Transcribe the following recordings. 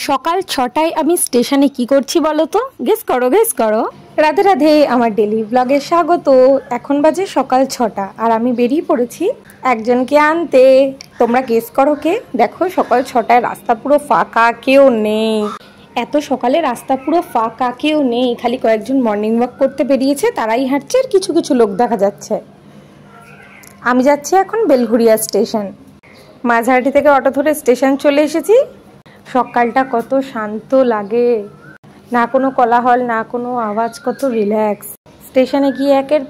সকাল ৬টায় আমি স্টেশনে কি করছি বলো তো? গেস করো। রাধে রাধে, আমার ডেলি ব্লগে স্বাগত। এখন বাজে সকাল ৬টা আর আমি বেরিয়ে পড়েছি একজনকে আনতে। তোমরা গেস করো কে? দেখো সকাল ৬টায় রাস্তা পুরো ফাঁকা, কেউ নেই। এত সকালে রাস্তা পুরো ফাঁকা, কেউ নেই, খালি কয়েকজন মর্নিং ওয়াক করতে বেরিয়েছে, তারাই হাঁটছে আর কিছু কিছু লোক দেখা যাচ্ছে। আমি যাচ্ছি এখন বেলঘুরিয়া স্টেশন। মাঝহাটি থেকে অটো ধরে স্টেশন চলে এসেছি। সকালটা কত শান্ত লাগে, না কোনো কোলাহল, না কোনো আওয়াজ, কত রিল্যাক্স। স্টেশনে গিয়ে একের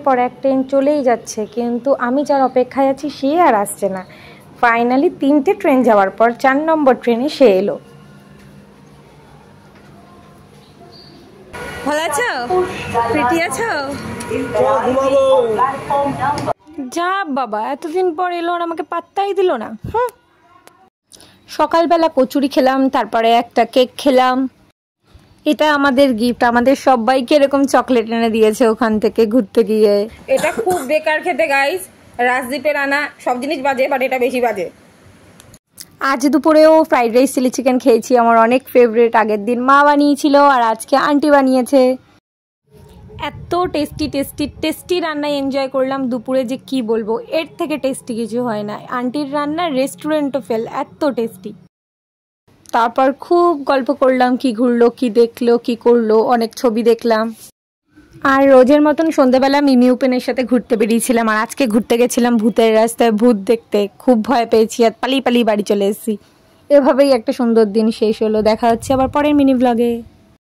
পর এক ট্রেন চলেই যাচ্ছে, কিন্তু আমি যার অপেক্ষায় আছি সে আর আসছে না। ফাইনালি 3টে ট্রেন যাওয়ার পর 4 নম্বর ট্রেনে সে এলো। ভালো আছো? প্রীতি আছো? যা বাবা, এতদিন পর এলো আর আমাকে পাত্তাই দিল না। সকালবেলা কচুরি খেলাম, তারপরে একটা কেক খেলাম। এটা আমাদের গিফট, আমাদের সবাইকে এরকম চকলেট এনে দিয়েছে ওখান থেকে ঘুরতে গিয়ে। এটা খুব বেকার খেতে গাইস, রাজদীপের আনা সব জিনিস বাজে, বাট এটা বেশি বাজে। আজ দুপুরেও ফ্রাইড রাইস চিলি চিকেন খেয়েছি, আমার অনেক ফেভারিট। আগের দিন মা বানিয়েছিল আর আজকে আন্টি বানিয়েছে। এত টেস্টি রান্নায় এনজয় করলাম দুপুরে, যে কি বলবো, এর থেকে টেস্টি কিছু হয় না। আন্টির রান্না রেস্টুরেন্টও ফেল, এত টেস্টি। তারপর খুব গল্প করলাম, কি ঘুরলো, কি দেখলো, কি করলো, অনেক ছবি দেখলাম। আর রোজের মতন সন্ধ্যাবেলা মিমি উপেনের সাথে ঘুরতে বেরিয়েছিলাম। আর আজকে ঘুরতে গেছিলাম ভূতের রাস্তায়, ভূত দেখতে। খুব ভয় পেয়েছি আর পালিয়ে বাড়ি চলে এসেছি। এভাবেই একটা সুন্দর দিন শেষ হলো। দেখা হচ্ছে আবার পরের মিনি ব্লগে।